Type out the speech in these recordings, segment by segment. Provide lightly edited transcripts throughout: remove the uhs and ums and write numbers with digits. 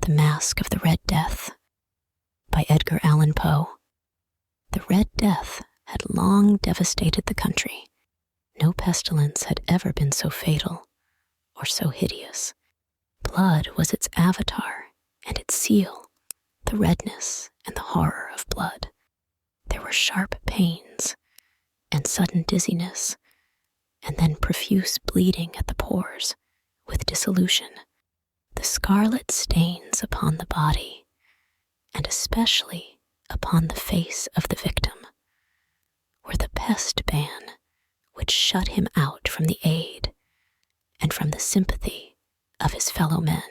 The Masque of the Red Death by Edgar Allan Poe. The Red Death had long devastated the country. No pestilence had ever been so fatal or so hideous. Blood was its avatar and its seal, the redness and the horror of blood. There were sharp pains and sudden dizziness, and then profuse bleeding at the pores with dissolution. The scarlet stains upon the body, and especially upon the face of the victim, were the pest ban which shut him out from the aid and from the sympathy of his fellow men,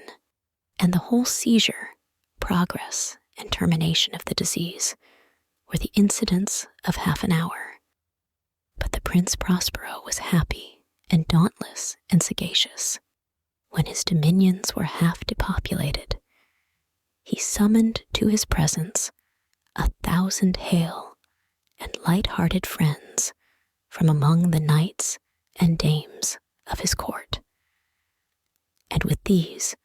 and the whole seizure, progress, and termination of the disease were the incidents of half an hour. But the Prince Prospero was happy and dauntless and sagacious. When his dominions were half depopulated, he summoned to his presence 1,000 hale and light-hearted friends from among the knights and dames of his court, and with these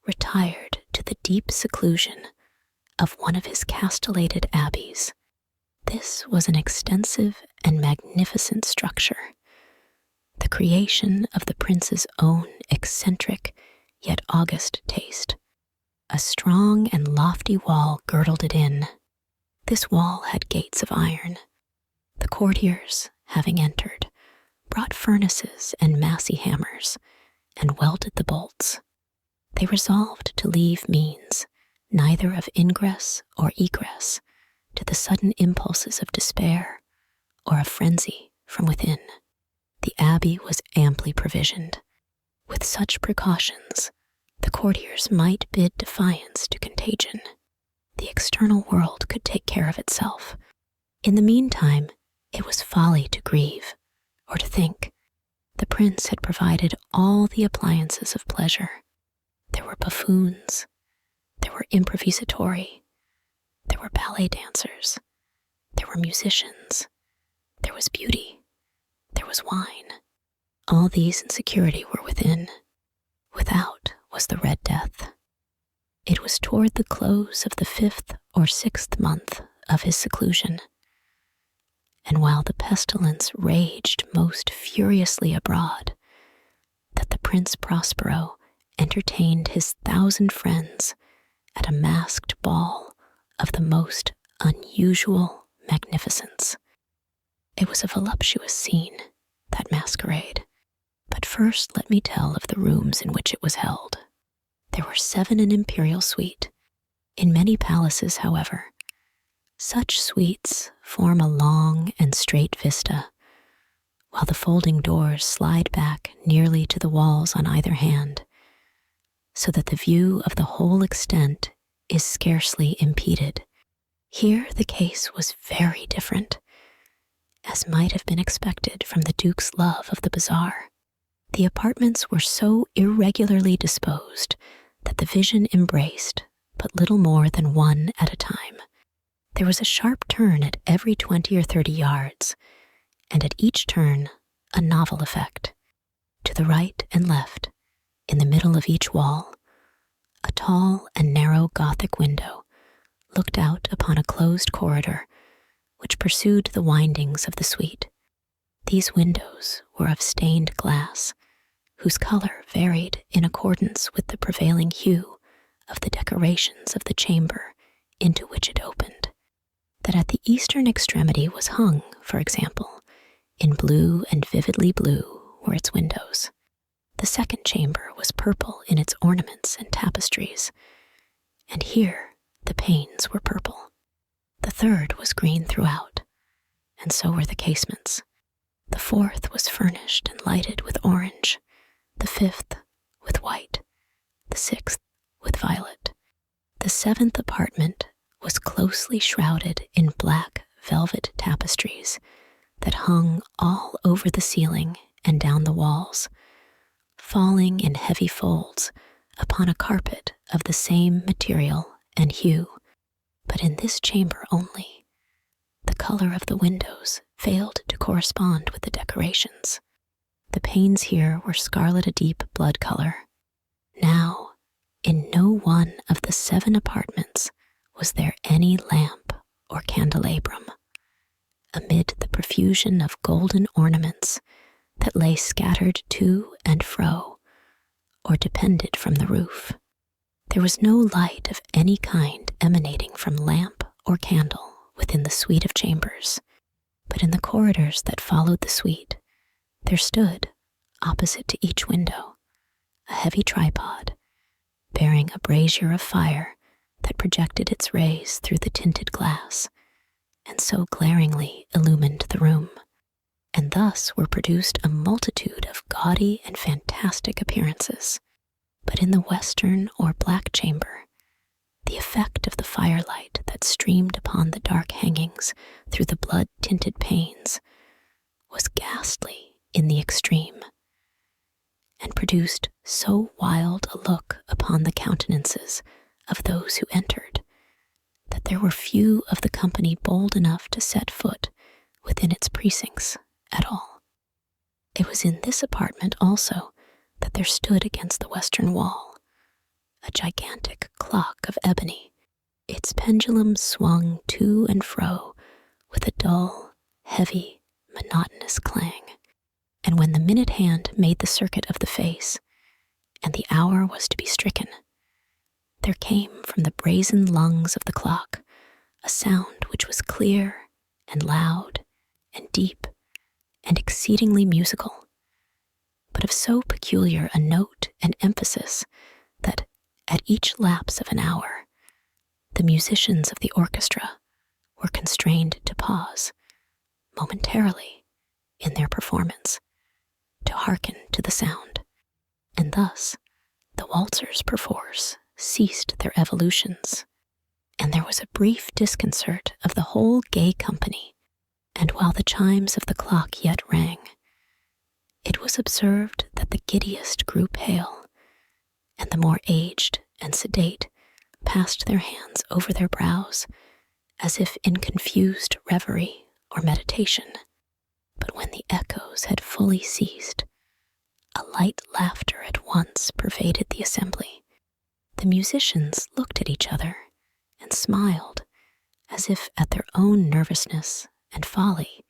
retired to the deep seclusion of one of his castellated abbeys. This was an extensive and magnificent structure, the creation of the prince's own eccentric yet august taste. A strong and lofty wall girdled it in. This wall had gates of iron. The courtiers, having entered, brought furnaces and massy hammers and welded the bolts. They resolved to leave means neither of ingress or egress to the sudden impulses of despair or of frenzy from within. The abbey was amply provisioned. With such precautions, the courtiers might bid defiance to contagion. The external world could take care of itself. In the meantime, it was folly to grieve or to think. The prince had provided all the appliances of pleasure. There were buffoons, there were improvisatori, there were ballet dancers, there were musicians, there was beauty, there was wine. All these in security were within. Without was the Red Death. It was toward the close of the 5th or 6th month of his seclusion, and while the pestilence raged most furiously abroad, that the Prince Prospero entertained his 1,000 friends at a masked ball of the most unusual magnificence. It was a voluptuous scene, that masquerade. But first let me tell of the rooms in which it was held. There were 7 in imperial suite. In many palaces, however, such suites form a long and straight vista, while the folding doors slide back nearly to the walls on either hand, so that the view of the whole extent is scarcely impeded. Here the case was very different, as might have been expected from the Duke's love of the bazaar. The apartments were so irregularly disposed that the vision embraced but little more than one at a time. There was a sharp turn at every 20 or 30 yards, and at each turn a novel effect. To the right and left, in the middle of each wall, a tall and narrow Gothic window looked out upon a closed corridor which pursued the windings of the suite. These windows were of stained glass, whose color varied in accordance with the prevailing hue of the decorations of the chamber into which it opened. That at the eastern extremity was hung, for example, in blue and vividly blue were its windows. The second chamber was purple in its ornaments and tapestries, and here the panes were purple. The third was green throughout, and so were the casements. The fourth was furnished and lighted with orange, the 5th with white, the 6th with violet. The 7th apartment was closely shrouded in black velvet tapestries that hung all over the ceiling and down the walls, falling in heavy folds upon a carpet of the same material and hue. But in this chamber only, the color of the windows failed to correspond with the decorations. The panes here were scarlet a deep blood color. Now, in no one of the 7 apartments was there any lamp or candelabrum, amid the profusion of golden ornaments that lay scattered to and fro, or depended from the roof. There was no light of any kind emanating from lamp or candle within the suite of chambers, but in the corridors that followed the suite, there stood, opposite to each window, a heavy tripod, bearing a brazier of fire that projected its rays through the tinted glass, and so glaringly illumined the room. And thus were produced a multitude of gaudy and fantastic appearances. But in the western or black chamber, the effect of the firelight that streamed upon the dark hangings through the blood-tinted panes was ghastly in the extreme, and produced so wild a look upon the countenances of those who entered, that there were few of the company bold enough to set foot within its precincts at all. It was in this apartment also that there stood against the western wall a gigantic clock of ebony. Its pendulum swung to and fro with a dull, heavy, monotonous clang, and when the minute hand made the circuit of the face, and the hour was to be stricken, there came from the brazen lungs of the clock a sound which was clear and loud and deep and exceedingly musical, but of so peculiar a note and emphasis that at each lapse of an hour, the musicians of the orchestra were constrained to pause momentarily in their performance to hearken to the sound, and thus the waltzers perforce ceased their evolutions, and there was a brief disconcert of the whole gay company. And while the chimes of the clock yet rang, it was observed that the giddiest grew pale, and the more aged and sedate passed their hands over their brows as if in confused reverie or meditation. But when the echoes had fully ceased, a light laughter at once pervaded the assembly. The musicians looked at each other and smiled as if at their own nervousness and folly,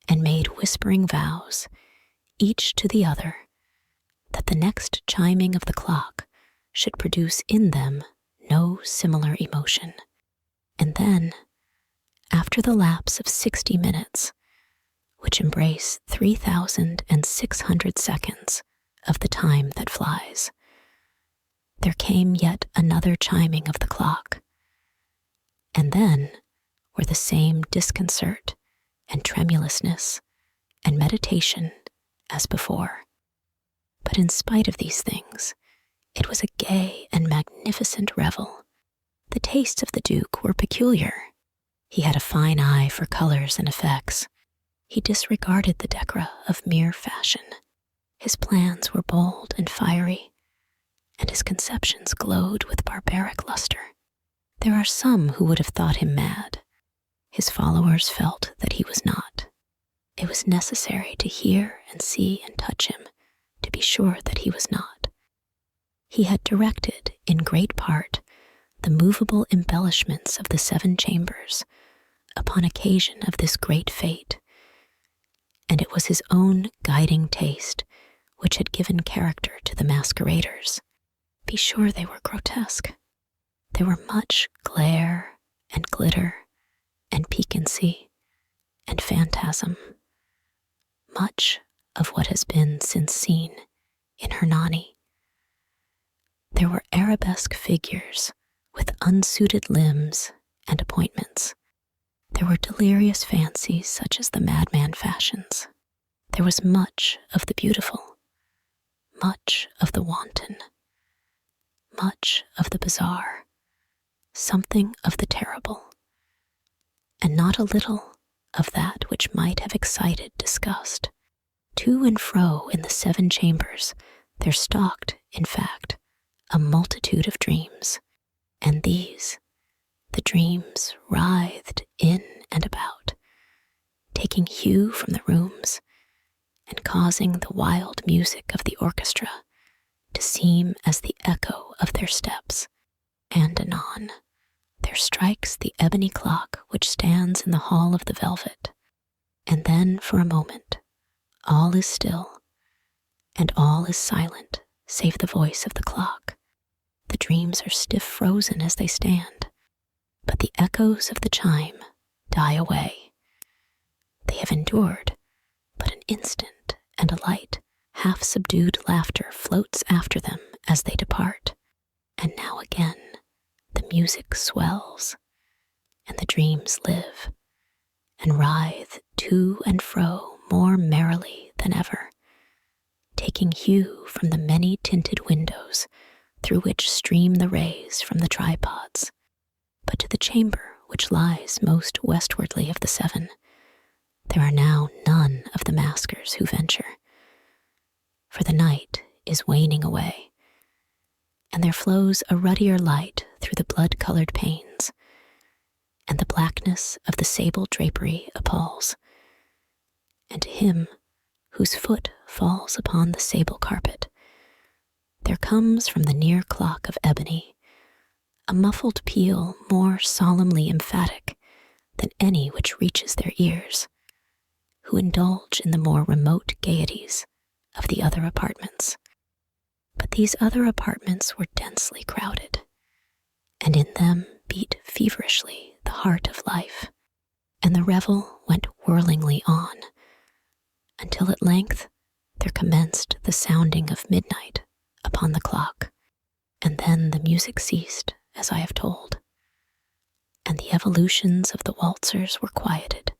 and made whispering vows, each to the other, that the next chiming of the clock should produce in them no similar emotion. And then, after the lapse of 60 minutes, which embrace 3,600 seconds of the time that flies, there came yet another chiming of the clock, and then were the same disconcert and tremulousness and meditation as before. But in spite of these things, it was a gay and magnificent revel. The tastes of the Duke were peculiar. He had a fine eye for colors and effects. He disregarded the decora of mere fashion. His plans were bold and fiery, and his conceptions glowed with barbaric luster. There are some who would have thought him mad. His followers felt that he was not. It was necessary to hear and see and touch him to be sure that he was not. He had directed, in great part, the movable embellishments of the 7 chambers upon occasion of this great fete, and it was his own guiding taste which had given character to the masqueraders. Be sure they were grotesque. There were much glare and glitter and piquancy and phantasm, much of what has been since seen in Hernani. There were arabesque figures with unsuited limbs and appointments. There were delirious fancies such as the madman fashions. There was much of the beautiful, much of the wanton, much of the bizarre, something of the terrible, and not a little of that which might have excited disgust. To and fro in the 7 chambers there stalked, in fact, a multitude of dreams, and these, the dreams, writhed in and about, taking hue from the rooms, and causing the wild music of the orchestra to seem as the echo of their steps, and anon, there strikes the ebony clock which stands in the hall of the velvet, and then for a moment all is still, and all is silent save the voice of the clock. The dreams are stiff frozen as they stand, but the echoes of the chime die away. They have endured but an instant, and a light, half-subdued laughter floats after them as they depart. And now again the music swells, and the dreams live, and writhe to and fro more merrily than ever, taking hue from the many-tinted windows through which stream the rays from the tripods. But to the chamber which lies most westwardly of the seven, there are now none of the maskers who venture, for the night is waning away, and there flows a ruddier light through the blood-colored panes, and the blackness of the sable drapery appalls. And to him whose foot falls upon the sable carpet, there comes from the near clock of ebony a muffled peal more solemnly emphatic than any which reaches their ears, who indulge in the more remote gaieties of the other apartments. But these other apartments were densely crowded, and in them beat feverishly the heart of life, and the revel went whirlingly on, until at length there commenced the sounding of midnight upon the clock, and then the music ceased, as I have told, and the evolutions of the waltzers were quieted,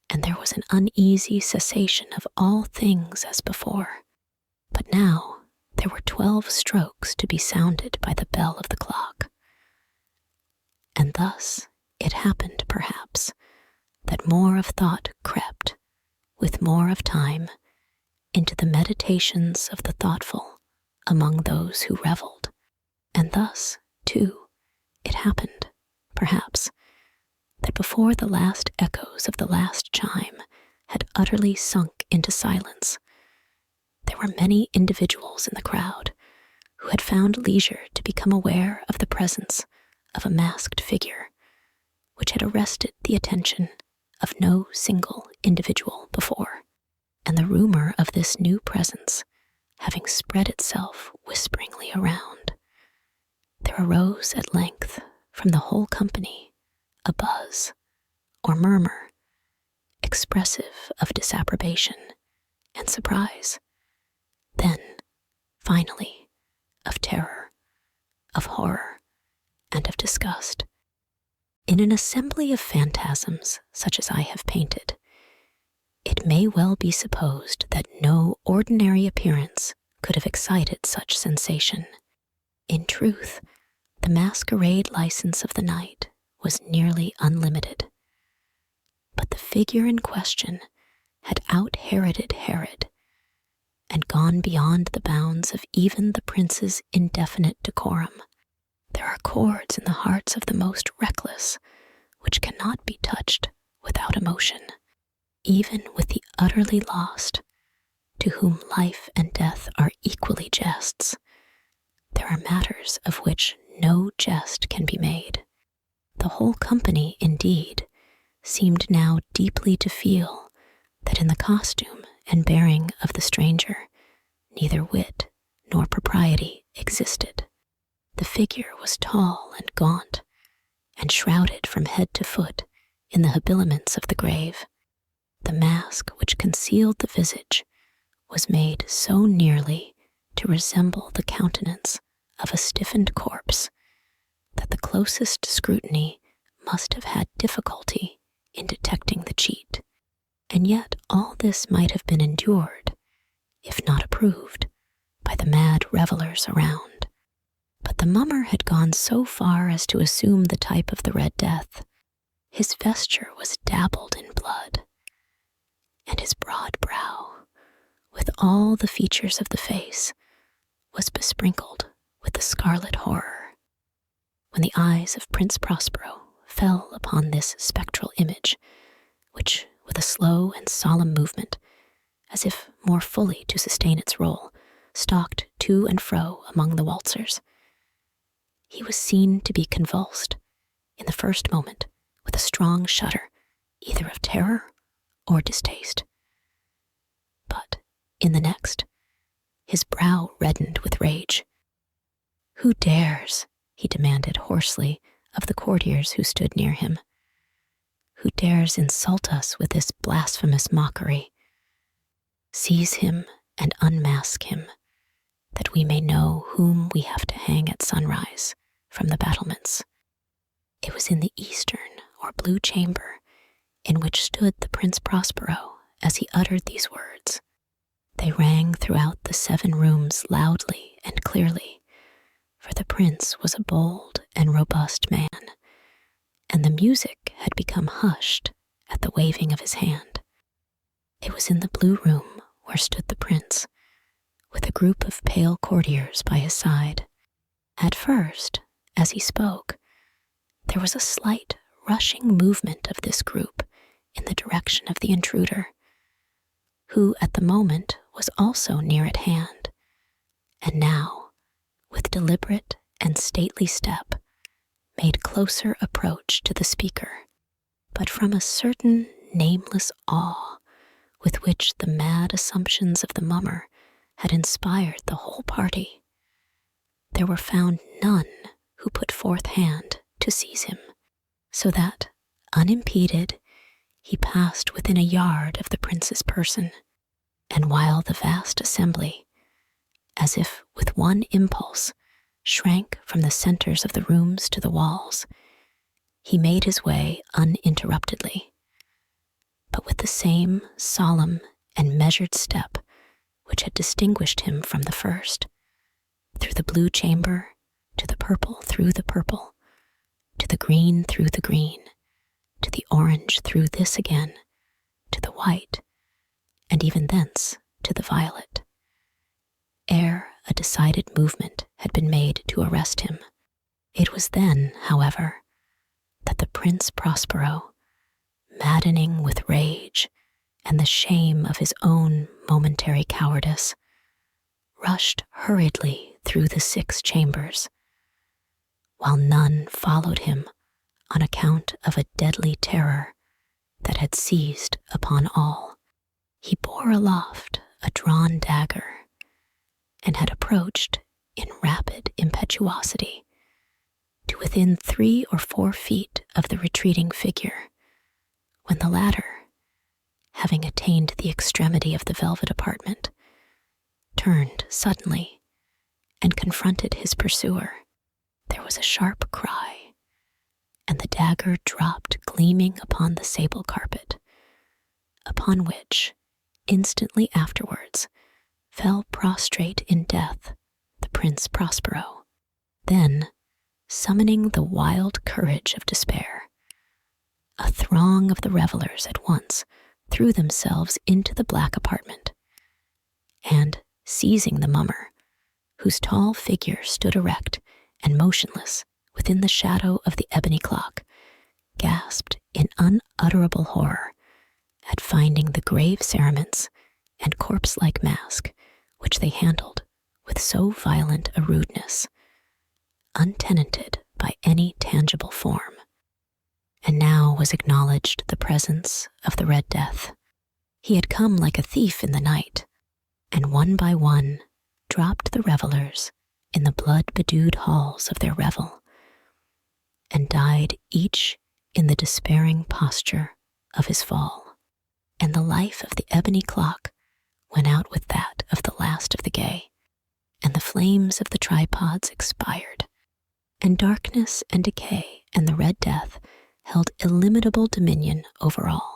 and there was an uneasy cessation of all things as before. But now there were 12 strokes to be sounded by the bell of the clock. And thus it happened, perhaps, that more of thought crept, with more of time, into the meditations of the thoughtful among those who revelled. And thus, too, it happened, perhaps, that before the last echoes of the last chime had utterly sunk into silence, there were many individuals in the crowd who had found leisure to become aware of the presence of a masked figure which had arrested the attention of no single individual before, and the rumor of this new presence having spread itself whisperingly around, there arose at length from the whole company a buzz or murmur expressive of disapprobation and surprise, then, finally, of terror, of horror, and of disgust. In an assembly of phantasms such as I have painted, it may well be supposed that no ordinary appearance could have excited such sensation. In truth, the masquerade license of the night was nearly unlimited. But the figure in question had out-Heroded Herod, and gone beyond the bounds of even the prince's indefinite decorum. There are chords in the hearts of the most reckless which cannot be touched without emotion, even with the utterly lost, to whom life and death are equally jests. There are matters of which no jest can be made. The whole company, indeed, seemed now deeply to feel that in the costume and bearing of the stranger neither wit nor propriety existed. The figure was tall and gaunt, and shrouded from head to foot in the habiliments of the grave. The mask which concealed the visage was made so nearly to resemble the countenance of a stiffened corpse that the closest scrutiny must have had difficulty in detecting the cheat. And yet all this might have been endured, if not approved, by the mad revellers around. But the mummer had gone so far as to assume the type of the Red Death. His vesture was dabbled in blood, and his broad brow, with all the features of the face, was besprinkled with the scarlet horror. When the eyes of Prince Prospero fell upon this spectral image, which, with a slow and solemn movement, as if more fully to sustain its role, stalked to and fro among the waltzers, he was seen to be convulsed, in the first moment, with a strong shudder, either of terror or distaste. But in the next, his brow reddened with rage. "Who dares," he demanded hoarsely of the courtiers who stood near him, "who dares insult us with this blasphemous mockery? Seize him and unmask him, that we may know whom we have to hang at sunrise from the battlements." It was in the eastern or blue chamber in which stood the Prince Prospero as he uttered these words. They rang throughout the 7 rooms loudly and clearly, for the prince was a bold and robust man, and the music had become hushed at the waving of his hand. It was in the blue room where stood the prince, with a group of pale courtiers by his side. At first, as he spoke, there was a slight rushing movement of this group in the direction of the intruder, who at the moment was also near at hand, and now, with deliberate and stately step, made closer approach to the speaker, but from a certain nameless awe with which the mad assumptions of the mummer had inspired the whole party, there were found none who put forth hand to seize him, so that, unimpeded, he passed within a yard of the prince's person, and while the vast assembly, as if with one impulse, shrank from the centers of the rooms to the walls, he made his way uninterruptedly, but with the same solemn and measured step which had distinguished him from the first, through the blue chamber, to the purple through the purple, to the green through the green, to the orange through this again, to the white, and even thence to the violet. Ere a decided movement had been made to arrest him, it was then, however, that the Prince Prospero, maddening with rage and the shame of his own momentary cowardice, rushed hurriedly through the 6 chambers, while none followed him on account of a deadly terror that had seized upon all. He bore aloft a drawn dagger, and had approached in rapid impetuosity to within 3 or 4 feet of the retreating figure, when the latter, having attained the extremity of the velvet apartment, turned suddenly and confronted his pursuer. There was a sharp cry, and the dagger dropped gleaming upon the sable carpet, upon which, instantly afterwards, fell prostrate in death the Prince Prospero. Then, summoning the wild courage of despair, a throng of the revelers at once threw themselves into the black apartment, and, seizing the mummer, whose tall figure stood erect and motionless within the shadow of the ebony clock, gasped in unutterable horror at finding the grave cerements and corpse-like mask which they handled with so violent a rudeness, untenanted by any tangible form. And now was acknowledged the presence of the Red Death. He had come like a thief in the night, and one by one dropped the revelers in the blood-bedewed halls of their revel, and died each in the despairing posture of his fall. And the life of the ebony clock went out with that of the last of the gay, and the flames of the tripods expired, and darkness and decay and the Red Death held illimitable dominion over all.